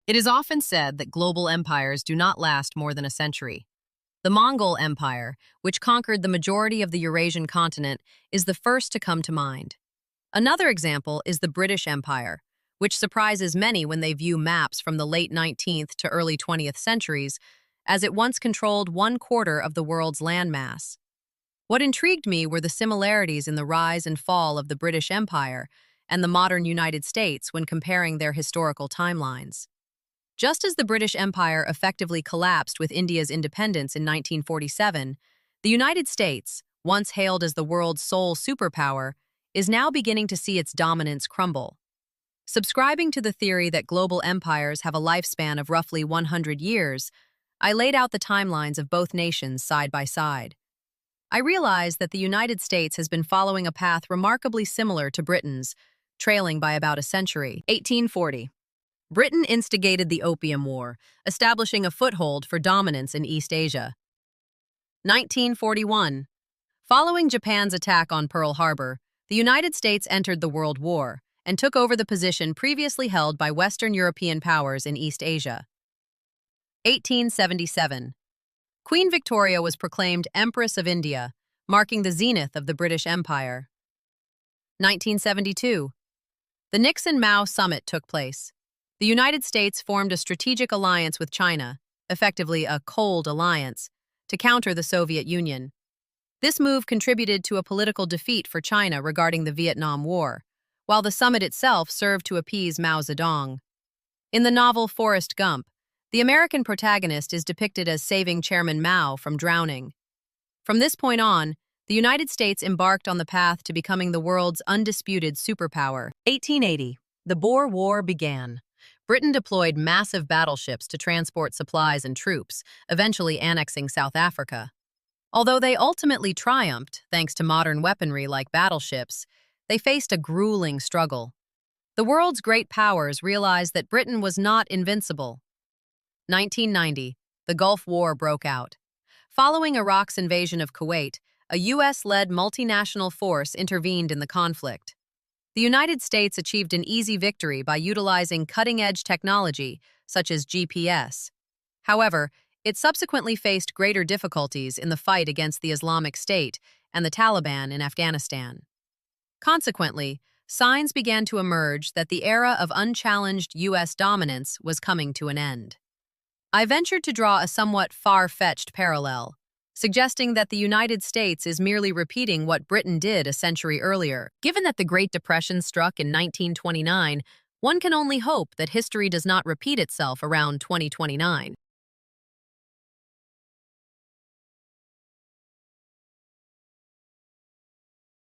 It is often said that global empires do not last more than a century. The Mongol Empire, which conquered the majority of the Eurasian continent, is the first to come to mind. Another example is the British Empire, which surprises many when they view maps from the late 19th to early 20th centuries, as it once controlled 1/4 of the world's landmass. What intrigued me were the similarities in the rise and fall of the British Empire and the modern United States when comparing their historical timelines. Just as the British Empire effectively collapsed with India's independence in 1947, the United States, once hailed as the world's sole superpower, is now beginning to see its dominance crumble. Subscribing to the theory that global empires have a lifespan of roughly 100 years, I laid out the timelines of both nations side by side. I realized that the United States has been following a path remarkably similar to Britain's, trailing by about a century. 1840. Britain instigated the Opium War, establishing a foothold for dominance in East Asia. 1941. Following Japan's attack on Pearl Harbor, the United States entered the World War and took over the position previously held by Western European powers in East Asia. 1877. Queen Victoria was proclaimed Empress of India, marking the zenith of the British Empire. 1972. The Nixon-Mao summit took place. The United States formed a strategic alliance with China, effectively a cold alliance, to counter the Soviet Union. This move contributed to a political defeat for China regarding the Vietnam War, while the summit itself served to appease Mao Zedong. In the novel Forrest Gump, the American protagonist is depicted as saving Chairman Mao from drowning. From this point on, the United States embarked on the path to becoming the world's undisputed superpower. 1880. The Boer War began. Britain deployed massive battleships to transport supplies and troops, eventually annexing South Africa. Although they ultimately triumphed, thanks to modern weaponry like battleships, they faced a grueling struggle. The world's great powers realized that Britain was not invincible. 1990. The Gulf War broke out. Following Iraq's invasion of Kuwait, a U.S.-led multinational force intervened in the conflict. The United States achieved an easy victory by utilizing cutting-edge technology, such as GPS. However, it subsequently faced greater difficulties in the fight against the Islamic State and the Taliban in Afghanistan. Consequently, signs began to emerge that the era of unchallenged U.S. dominance was coming to an end. I ventured to draw a somewhat far-fetched parallel, suggesting that the United States is merely repeating what Britain did a century earlier. Given that the Great Depression struck in 1929, one can only hope that history does not repeat itself around 2029.